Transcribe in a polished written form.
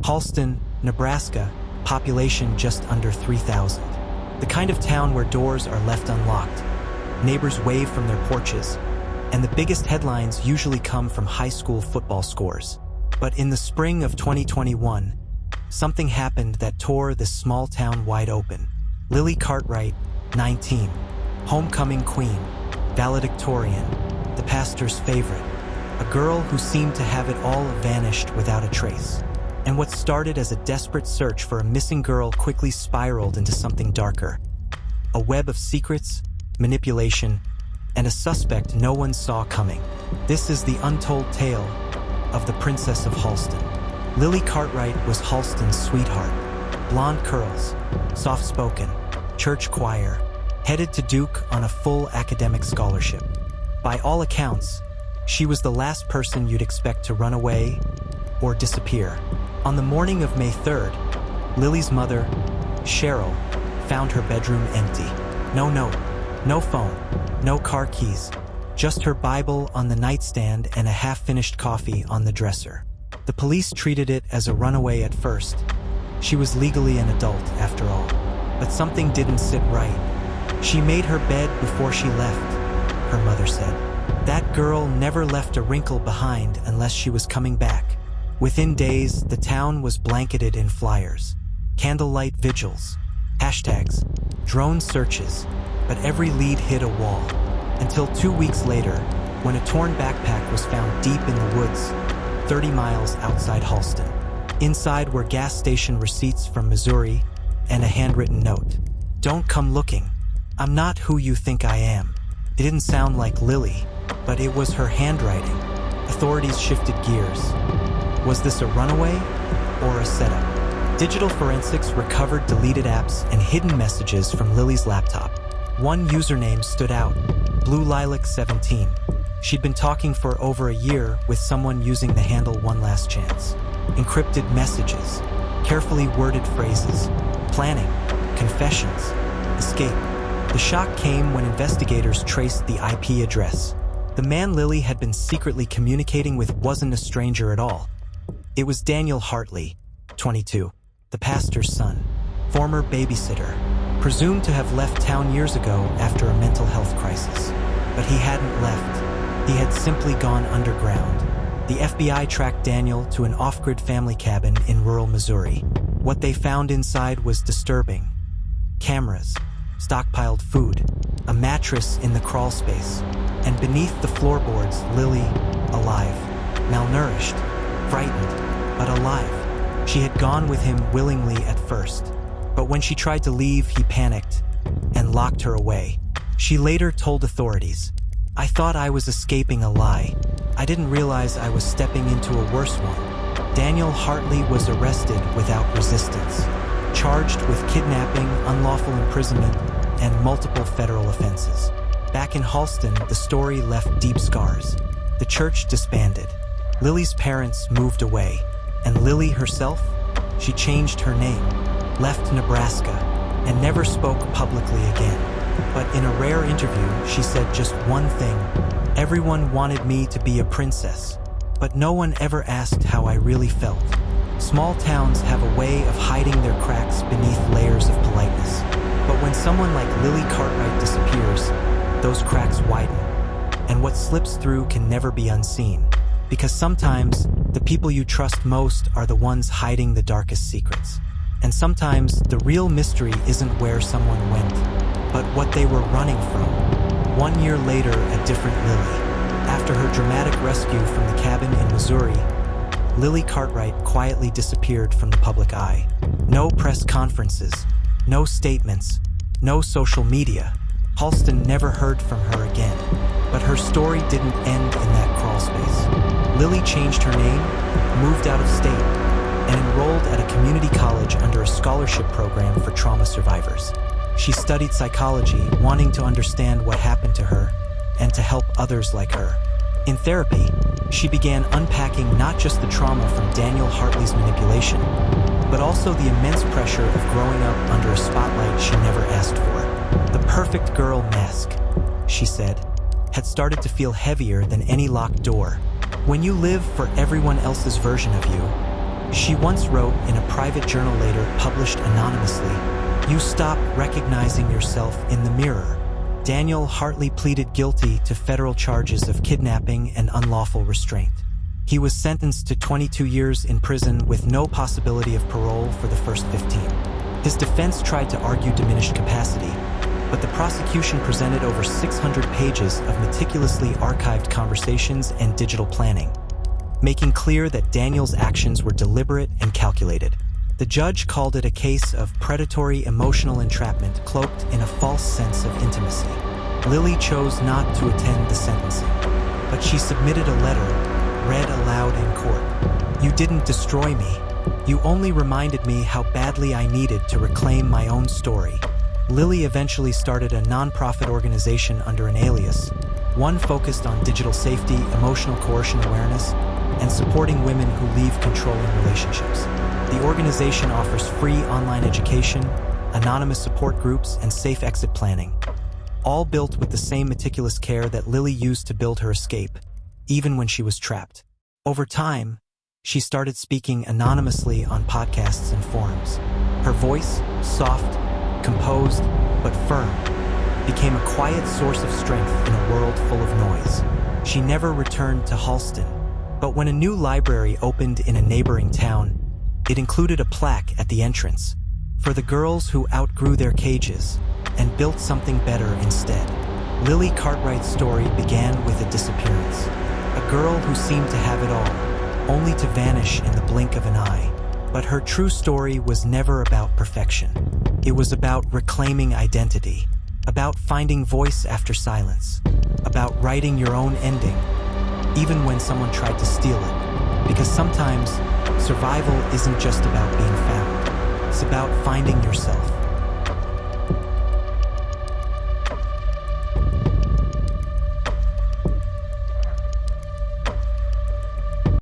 Halston, Nebraska, population just under 3,000. The kind of town where doors are left unlocked, neighbors wave from their porches, and the biggest headlines usually come from high school football scores. But in the spring of 2021, something happened that tore this small town wide open. Lily Cartwright, 19, homecoming queen, valedictorian, the pastor's favorite, a girl who seemed to have it all vanished without a trace. And what started as a desperate search for a missing girl quickly spiraled into something darker. A web of secrets, manipulation, and a suspect no one saw coming. This is the untold tale of the Princess of Halston. Lily Cartwright was Halston's sweetheart. Blonde curls, soft-spoken, church choir, headed to Duke on a full academic scholarship. By all accounts, she was the last person you'd expect to run away or disappear. On the morning of May 3rd, Lily's mother, Cheryl, found her bedroom empty. No note, no phone, no car keys, just her Bible on the nightstand and a half-finished coffee on the dresser. The police treated it as a runaway at first. She was legally an adult, after all. But something didn't sit right. She made her bed before she left, her mother said. That girl never left a wrinkle behind unless she was coming back. Within days, the town was blanketed in flyers, candlelight vigils, hashtags, drone searches, but every lead hit a wall. Until 2 weeks later, when a torn backpack was found deep in the woods, 30 miles outside Halston. Inside were gas station receipts from Missouri and a handwritten note. Don't come looking. I'm not who you think I am. It didn't sound like Lily, but it was her handwriting. Authorities shifted gears. Was this a runaway or a setup? Digital forensics recovered deleted apps and hidden messages from Lily's laptop. One username stood out, Blue Lilac 17. She'd been talking for over a year with someone using the handle One Last Chance. Encrypted messages, carefully worded phrases, planning, confessions, escape. The shock came when investigators traced the IP address. The man Lily had been secretly communicating with wasn't a stranger at all. It was Daniel Hartley, 22, the pastor's son, former babysitter, presumed to have left town years ago after a mental health crisis. But he hadn't left. He had simply gone underground. The FBI tracked Daniel to an off-grid family cabin in rural Missouri. What they found inside was disturbing. Cameras, stockpiled food, a mattress in the crawl space, and beneath the floorboards, Lily, alive, malnourished, frightened, but alive. She had gone with him willingly at first, but when she tried to leave, he panicked and locked her away. She later told authorities, "I thought I was escaping a lie. I didn't realize I was stepping into a worse one." Daniel Hartley was arrested without resistance, charged with kidnapping, unlawful imprisonment, and multiple federal offenses. Back in Halston, the story left deep scars. The church disbanded. Lily's parents moved away, and Lily herself, she changed her name, left Nebraska, and never spoke publicly again. But in a rare interview, she said just one thing: "Everyone wanted me to be a princess, but no one ever asked how I really felt." Small towns have a way of hiding their cracks beneath layers of politeness. But when someone like Lily Cartwright disappears, those cracks widen. And what slips through can never be unseen. Because sometimes, the people you trust most are the ones hiding the darkest secrets. And sometimes, the real mystery isn't where someone went, but what they were running from. 1 year later, a different Lily. After her dramatic rescue from the cabin in Missouri, Lily Cartwright quietly disappeared from the public eye. No press conferences, no statements, no social media. Halston never heard from her again. But her story didn't end in that crawl space. Lily changed her name, moved out of state, and enrolled at a community college under a scholarship program for trauma survivors. She studied psychology, wanting to understand what happened to her and to help others like her. In therapy, she began unpacking not just the trauma from Daniel Hartley's manipulation, but also the immense pressure of growing up under a spotlight she never asked for. The perfect girl mask, she said, had started to feel heavier than any locked door. When you live for everyone else's version of you, She once wrote in a private journal later published anonymously, "You stop recognizing yourself in the mirror." Daniel Hartley pleaded guilty to federal charges of kidnapping and unlawful restraint. He was sentenced to 22 years in prison with no possibility of parole for the first 15. His defense tried to argue diminished capacity, but the prosecution presented over 600 pages of meticulously archived conversations and digital planning, making clear that Daniel's actions were deliberate and calculated. The judge called it a case of predatory emotional entrapment cloaked in a false sense of intimacy. Lily chose not to attend the sentencing, but she submitted a letter read aloud in court. "You didn't destroy me. You only reminded me how badly I needed to reclaim my own story." Lily eventually started a nonprofit organization under an alias, one focused on digital safety, emotional coercion awareness, and supporting women who leave controlling relationships. The organization offers free online education, anonymous support groups, and safe exit planning, all built with the same meticulous care that Lily used to build her escape, even when she was trapped. Over time, she started speaking anonymously on podcasts and forums. Her voice, soft, composed, but firm, became a quiet source of strength in a world full of noise. She never returned to Halston, but when a new library opened in a neighboring town, it included a plaque at the entrance for the girls who outgrew their cages and built something better instead. Lily Cartwright's story began with a disappearance. A girl who seemed to have it all, only to vanish in the blink of an eye. But her true story was never about perfection. It was about reclaiming identity, about finding voice after silence, about writing your own ending, even when someone tried to steal it. Because sometimes, survival isn't just about being found. It's about finding yourself.